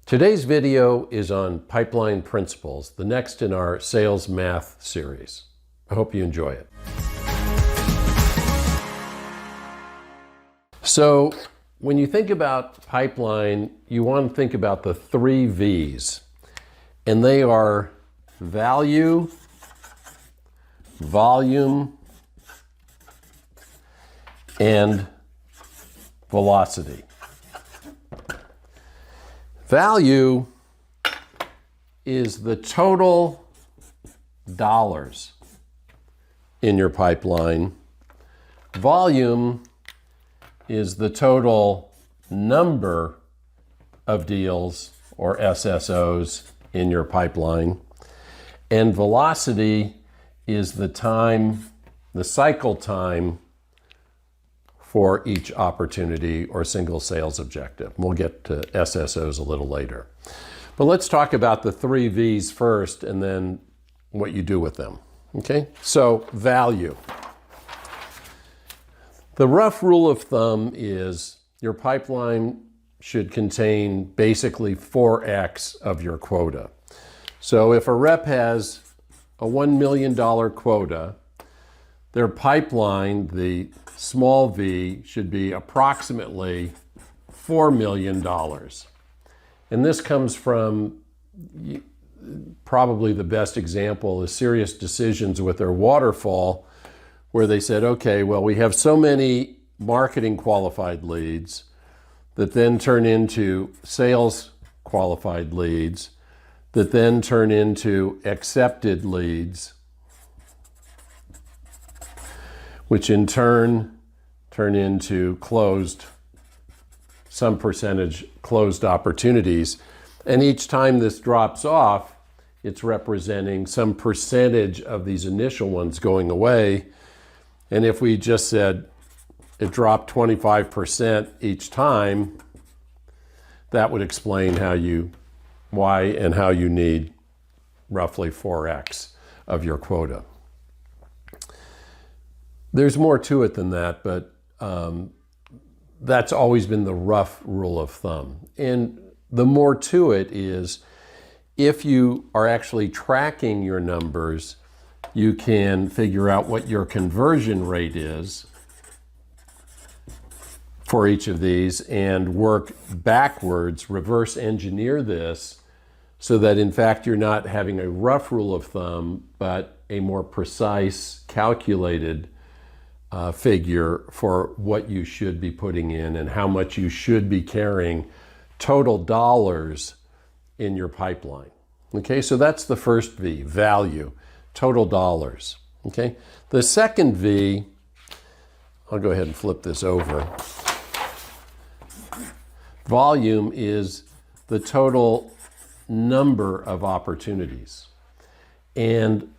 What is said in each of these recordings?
Today's video is on pipeline principles, the next in our sales math series. I hope you enjoy it. So when you think about pipeline, you want to think about the 3 V's, and they are value, volume, and velocity. Value is the total dollars in your pipeline. Volume is the total number of deals, or SSOs, in your pipeline. And velocity is the time, the cycle time for each opportunity or single sales objective. We'll get to SSOs a little later. But let's talk about the 3 V's first and then what you do with them. Okay, so value. The rough rule of thumb is your pipeline should contain basically 4x of your quota. So if a rep has a $1 million quota, their pipeline, the small v, should be approximately $4 million. And this comes from probably the best example is Serious Decisions with their waterfall, where they said, okay, well, we have so many marketing qualified leads that then turn into sales qualified leads that then turn into accepted leads, which in turn into closed, some percentage closed opportunities. And each time this drops off, it's representing some percentage of these initial ones going away. And if we just said it dropped 25% each time, that would explain why and how you need roughly 4x of your quota. There's more to it than that, but that's always been the rough rule of thumb. And the more to it is, if you are actually tracking your numbers, you can figure out what your conversion rate is for each of these and work backwards, reverse engineer this so that in fact you're not having a rough rule of thumb, but a more precise, calculated figure for what you should be putting in and how much you should be carrying total dollars in your pipeline. Okay, so that's the first V, value, total dollars. Okay, the second V, I'll go ahead and flip this over. Volume is the total number of opportunities. And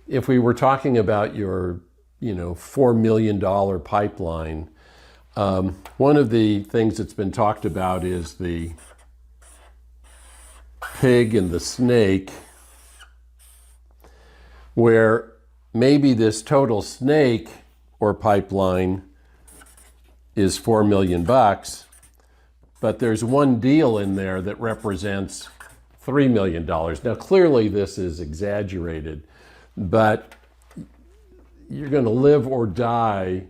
if we were talking about your $4 million pipeline, one of the things that's been talked about is the pig and the snake, where maybe this total snake or pipeline is $4 million, but there's one deal in there that represents $3 million. Now, clearly this is exaggerated, but you're going to live or die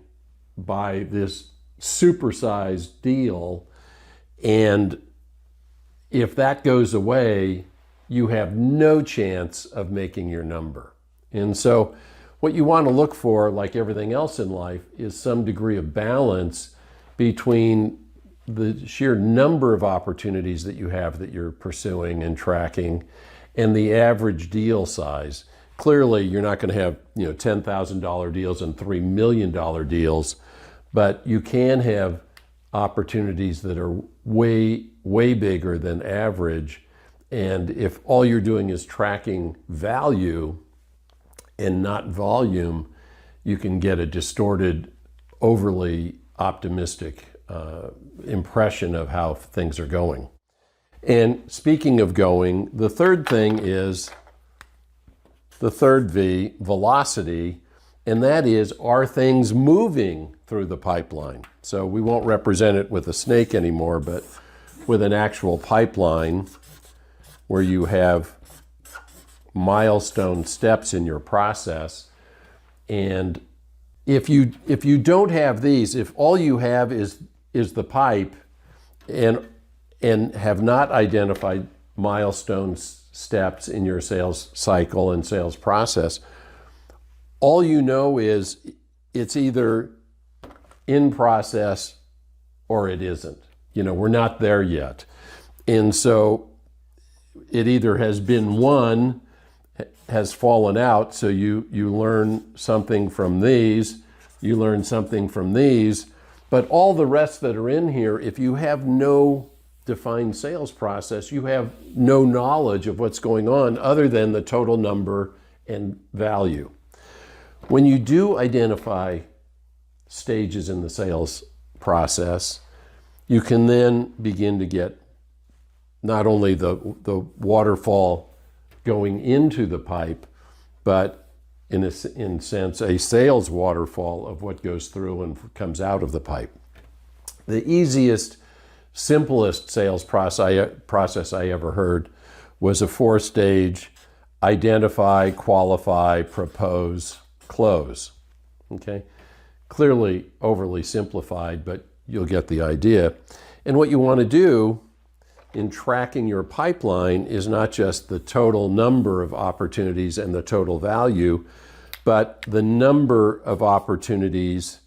by this supersized deal. And if that goes away, you have no chance of making your number. And so what you want to look for, like everything else in life, is some degree of balance between the sheer number of opportunities that you have that you're pursuing and tracking and the average deal size. Clearly, you're not going to have $10,000 deals and $3 million deals, but you can have opportunities that are way, way bigger than average. And if all you're doing is tracking value and not volume, you can get a distorted, overly optimistic impression of how things are going. And speaking of going, the third thing is the third V, velocity, and that is, are things moving through the pipeline? So we won't represent it with a snake anymore, but with an actual pipeline where you have milestone steps in your process. And if you don't have these, if all you have is the pipe and have not identified milestone steps in your sales cycle and sales process, all you know is it's either in process or it isn't. We're not there yet. And so it either has been won, has fallen out, so you learn something from these, you learn something from these, but all the rest that are in here, if you have no defined sales process, you have no knowledge of what's going on other than the total number and value. When you do identify stages in the sales process, you can then begin to get not only the waterfall going into the pipe, but in a sense, a sales waterfall of what goes through and comes out of the pipe. The easiest, simplest sales process I ever heard was a 4-stage identify, qualify, propose, close. Okay? Clearly overly simplified, but you'll get the idea. And what you want to do in tracking your pipeline is not just the total number of opportunities and the total value, but the number of opportunities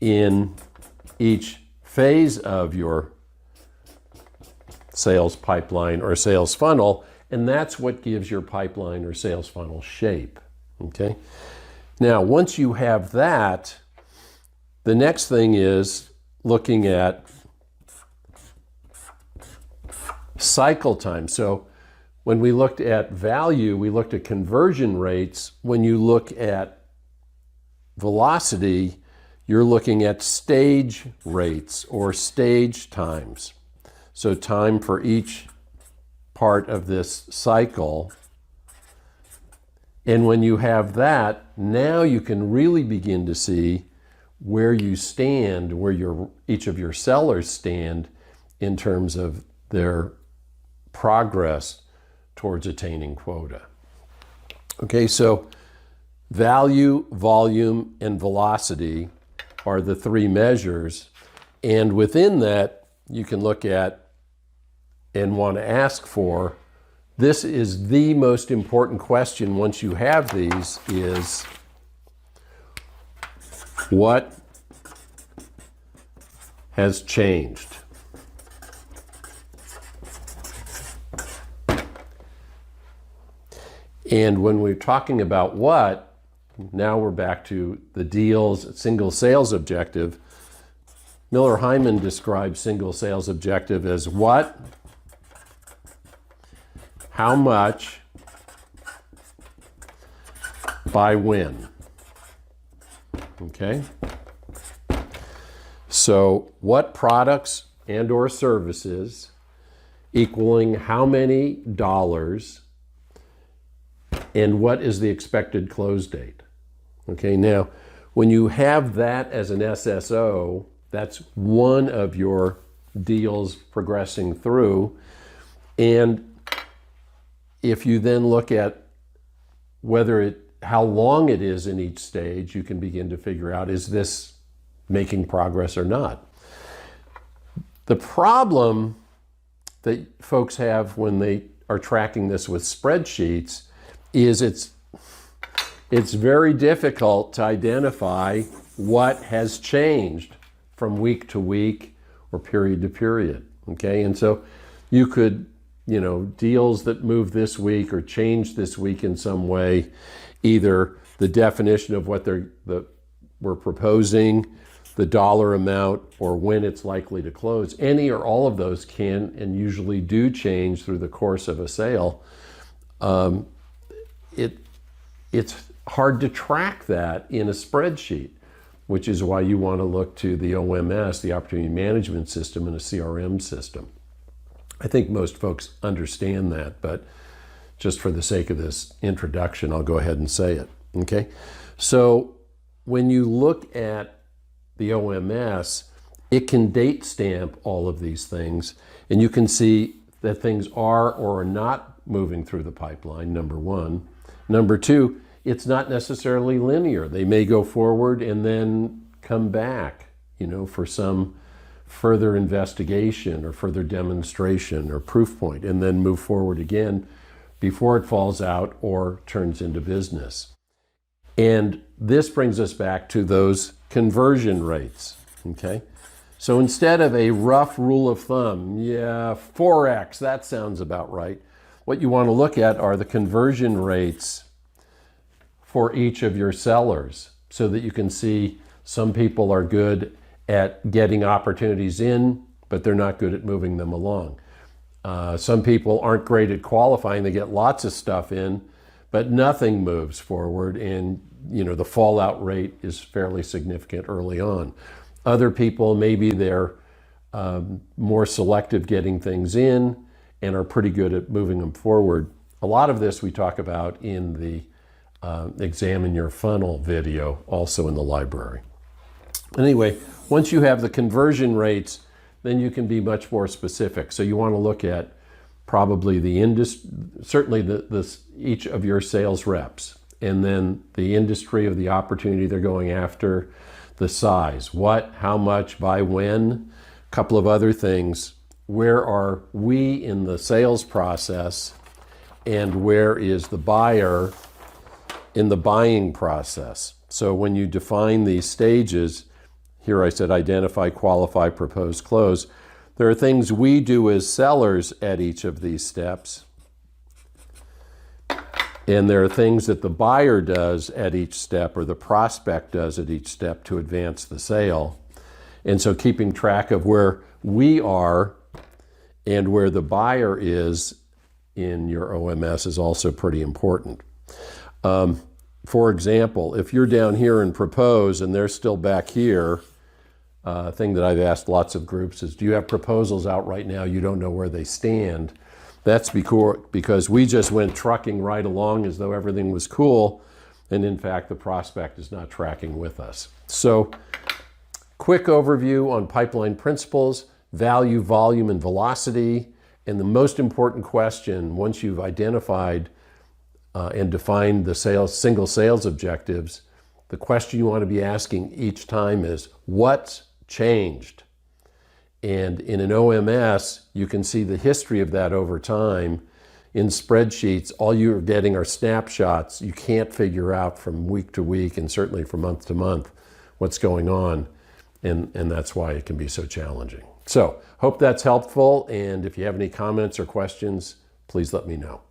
in each phase of your sales pipeline or sales funnel, and that's what gives your pipeline or sales funnel shape. Okay? Now, once you have that, the next thing is looking at cycle time. So when we looked at value, we looked at conversion rates. When you look at velocity, you're looking at stage rates or stage times. So time for each part of this cycle. And when you have that, now you can really begin to see where you stand, where each of your sellers stand in terms of their progress towards attaining quota. Okay, so value, volume, and velocity are the 3 measures. And within that, you can look at and want to ask for, this is the most important question once you have these, is what has changed? And when we're talking about what, now we're back to the deals, single sales objective. Miller Hyman describes single sales objective as what, how much, by when. Okay? So what products and or services equaling how many dollars, and what is the expected close date? Okay, now, when you have that as an SSO, that's one of your deals progressing through. And if you then look at how long it is in each stage, you can begin to figure out, is this making progress or not? The problem that folks have when they are tracking this with spreadsheets is it's very difficult to identify what has changed from week to week or period to period. Okay, and so you could, deals that move this week or change this week in some way, either the definition of what we're proposing, the dollar amount, or when it's likely to close. Any or all of those can and usually do change through the course of a sale. It's hard to track that in a spreadsheet, which is why you want to look to the OMS, the Opportunity Management System, and a CRM system. I think most folks understand that, but just for the sake of this introduction, I'll go ahead and say it. Okay? So when you look at the OMS, It can date stamp all of these things, and you can see that things are or are not moving through the pipeline, number one. Number two, it's not necessarily linear. They may go forward and then come back, for some further investigation or further demonstration or proof point, and then move forward again before it falls out or turns into business. And this brings us back to those conversion rates, okay? So instead of a rough rule of thumb, 4x, that sounds about right. What you want to look at are the conversion rates for each of your sellers so that you can see some people are good at getting opportunities in, but they're not good at moving them along. Some people aren't great at qualifying. They get lots of stuff in, but nothing moves forward, and the fallout rate is fairly significant early on. Other people, maybe they're more selective getting things in and are pretty good at moving them forward. A lot of this we talk about in the Examine Your Funnel video, also in the library. Anyway, once you have the conversion rates, then you can be much more specific. So you want to look at probably the industry, certainly each of your sales reps, and then the industry of the opportunity they're going after, the size, what, how much, by when, a couple of other things. Where are we in the sales process, and where is the buyer in the buying process? So when you define these stages, here I said identify, qualify, propose, close. There are things we do as sellers at each of these steps, and there are things that the buyer does at each step, or the prospect does at each step to advance the sale. And so keeping track of where we are and where the buyer is in your OMS is also pretty important. For example, if you're down here in propose and they're still back here, thing that I've asked lots of groups is, do you have proposals out right now? You don't know where they stand. That's because we just went trucking right along as though everything was cool, and in fact the prospect is not tracking with us. So, quick overview on pipeline principles, value, volume, and velocity, and the most important question once you've identified and defined the single sales objectives, the question you want to be asking each time is, what's changed? And in an OMS, you can see the history of that over time. In spreadsheets, all you're getting are snapshots. You can't figure out from week to week, and certainly from month to month, what's going on. And that's why it can be so challenging. So, hope that's helpful. And if you have any comments or questions, please let me know.